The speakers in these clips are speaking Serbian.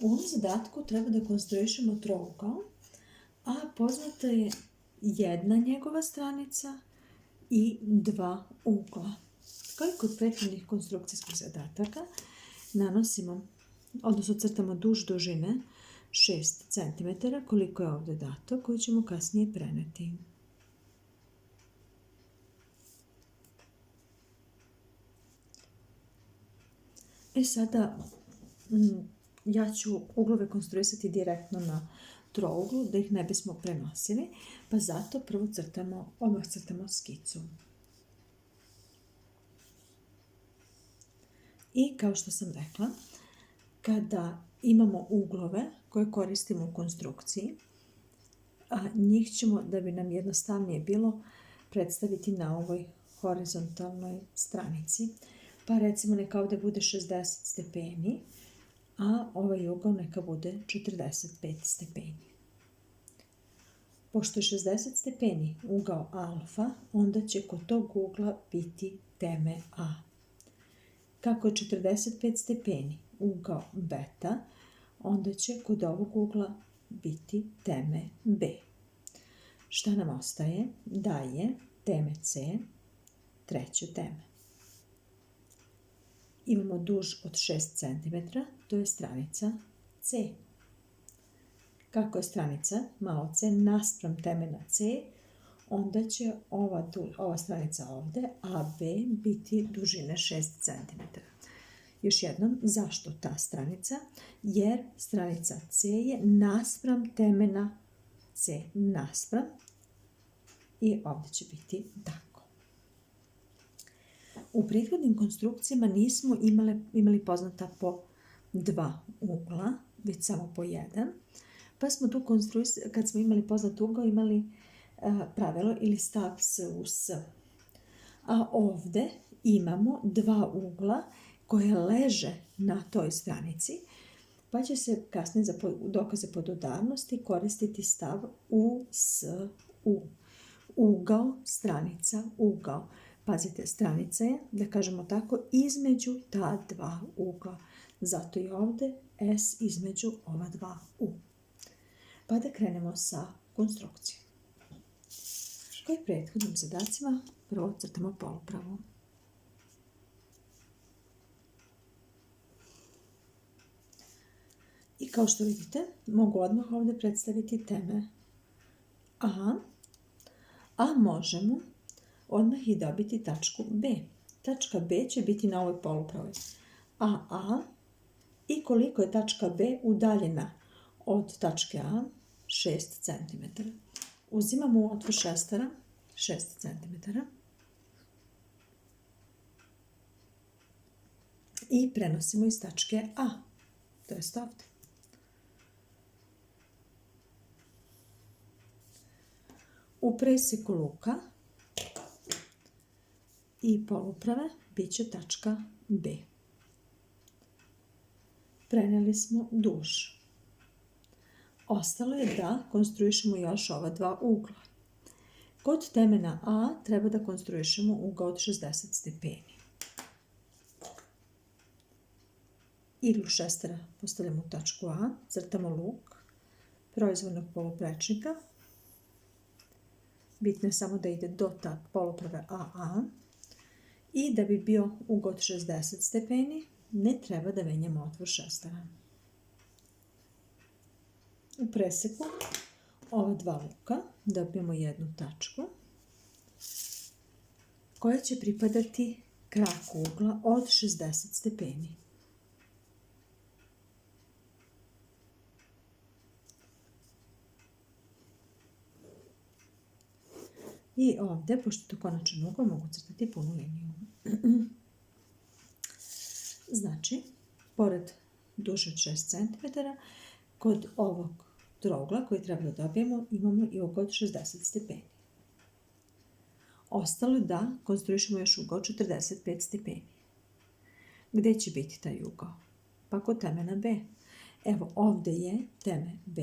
U ovom zadatku treba da konstruišemo trougao, a poznata je jedna njegova stranica i dva ugla. Kao i kod prethodnih konstrukcijskih zadataka, nanosimo, odnosno crtamo duž dužine 6 cm, koliko je ovdje dato, koji ćemo kasnije preneti. Sada ja ću uglove konstruisati direktno na trouglu, da ih ne bismo prenosili, pa zato prvo odmah crtamo skicu. I kao što sam rekla, kada imamo uglove koje koristimo u konstrukciji, njih ćemo, da bi nam jednostavnije bilo, predstaviti na ovoj horizontalnoj stranici. Pa recimo neka ovdje bude 60 stepeni, a ovaj ugao neka bude 45 stepeni. Pošto je 60 stepeni ugao alfa, onda će kod tog ugla biti teme A. Kako je 45 stepeni ugao beta, onda će kod ovog ugla biti teme B. Šta nam ostaje? Da je teme C treće teme. Imamo duž od 6 cm, to je stranica C. Kako je stranica malo c naspram teme na C, onda će ova stranica ovdje, AB, biti dužine 6 cm. Još jednom, zašto ta stranica? Jer stranica C je naspram teme na C, naspram, i ovdje će biti tako. U prethodnim konstrukcijama nismo imali poznata po dva ugla, već samo po jedan, pa smo tu kad smo imali poznat ugao, imali pravilo ili stav S u S. A ovdje imamo dva ugla koje leže na toj stranici, pa će se kasnije za dokaze podudarnosti koristiti stav U, S, U. Ugao, stranica, ugao. Pazite, stranica je, da kažemo tako, između ta dva ugla. Zato je ovdje S između ova dva U. Pa da krenemo sa konstrukcijom. Kao i prethodnim zadacima, prvo crtamo polupravu. I kao što vidite, mogu odmah ovdje predstaviti teme A, a možemo odmah i dobiti tačku B. Tačka B će biti na ovoj polupravi AA, i koliko je tačka B udaljena od tačke A? 6 cm. Uzimamo u otvor šestera 6 cm i prenosimo iz tačke A, to jest ovdje. U presjeku luka i poluprave bit će tačka B. Preneli smo duž. Ostalo je da konstruišemo još ova dva ugla. Kod teme na A treba da konstruišemo ugao od 60 stepeni. Iglu šestera postavljamo u tačku A, crtamo luk proizvodnog poluprečnika. Bitno je samo da ide do poluprave AA. I da bi bio ugao od 60 stepeni, ne treba da menjamo otvor šestera. U preseku ova dva luka dobijemo jednu tačku koja će pripadati kraku ugla od 60 stepeni. I ovdje, pošto je to konačan ugao, mogu crtati punu liniju. Znači, pored duže od 6 cm, kod ovog trougla koji treba da dobijemo, imamo i ugao od 60 stepeni. Ostalo je da konstruišemo još ugao od 45 stepeni. Gdje će biti taj ugao? Pa kod teme na B. Evo, ovdje je teme B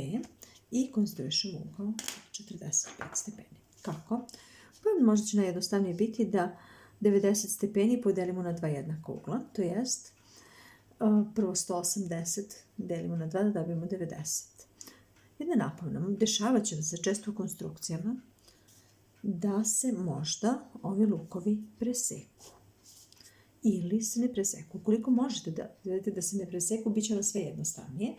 i konstruišemo ugao od 45 stepeni. Kako? Pa možda će najjednostavnije biti da 90 stepeni podelimo na dva jednaka ugla, to jest prvo 180 delimo na 2 da dobijemo 90. I da napomenemo, dešavat će se često u konstrukcijama da se možda ovi lukovi preseku ili se ne preseku. Ukoliko možete da vidite da se ne preseku, bit će vam sve jednostavnije,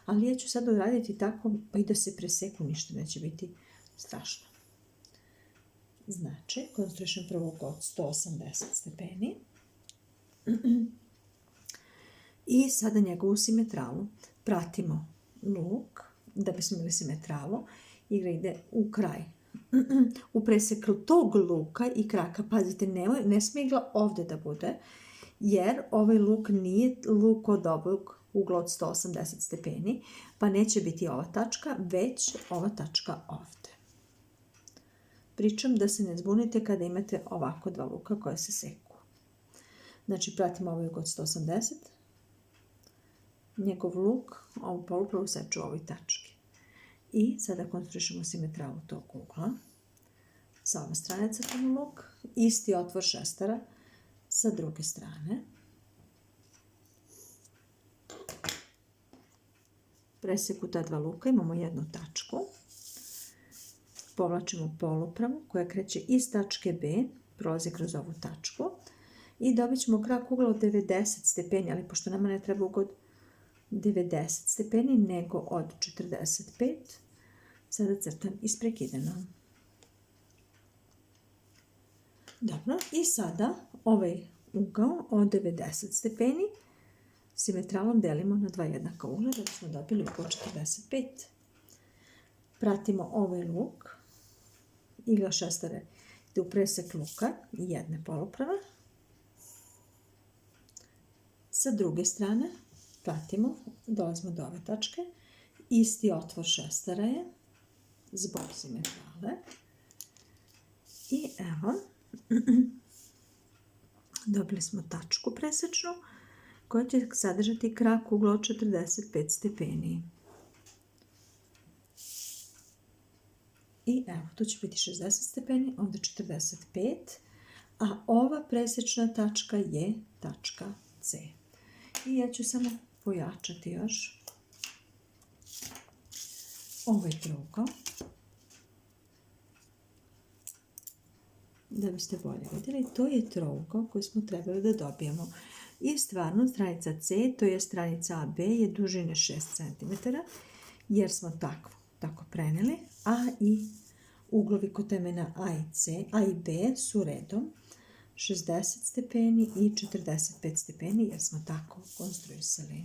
ali ja ću sad uraditi tako pa i da se preseku, ništa neće biti strašno. Znači, konstruišem prvo ugao od 180 stepeni i sada njegovu simetralu. Pratimo luk, da bismo imali simetralu, igra ide u kraj. U preseklu tog luka i kraka, pazite, ne smije igla ovdje da bude, jer ovaj luk nije luk od ovog ugla od 180 stepeni, pa neće biti ova tačka, već ova tačka ovdje. Pričam da se ne zbunite kada imate ovako dva luka koje se seku. Znači, pratimo ovaj ugao od 180, njegov luk, ovu polupravu seču u ovoj tački. I sada konstruišemo simetralu tog ugla. Sa ove strane crtamo luk, isti otvor šestara sa druge strane. Preseku ta dva luka, imamo jednu tačku. Povlačimo polupravu koja kreće iz tačke B, prolazi kroz ovu tačku i dobit ćemo krak ugla od 90 stepeni, ali pošto nama ne treba ugao od 90 stepeni, nego od 45, sada crtam isprekidano. Dobro, i sada ovaj ugao od 90 stepeni simetralom delimo na dva jednaka ugla da bismo dobili ugao 45. Pratimo ovaj luk, igla šestare ide u presek luka i jedne poluprave. Sa druge strane pratimo, dolazimo do ove tačke, isti otvor šestara je zbog simetrale. I evo, dobili smo tačku presečnu koja će sadržati krak ugla od 45 stepeni. I evo, tu će biti 60 stepeni, onda 45, a ova presečna tačka je tačka C. I ja ću samo pojačati još ovaj trougao da biste bolje vidjeli. To je trougao koji smo trebali da dobijemo. I stvarno stranica C, to je stranica AB, je dužine 6 cm, jer smo tako preneli, a i uglovi kod temena A i B su redom 60 stepeni i 45 stepeni, jer smo tako konstruisali.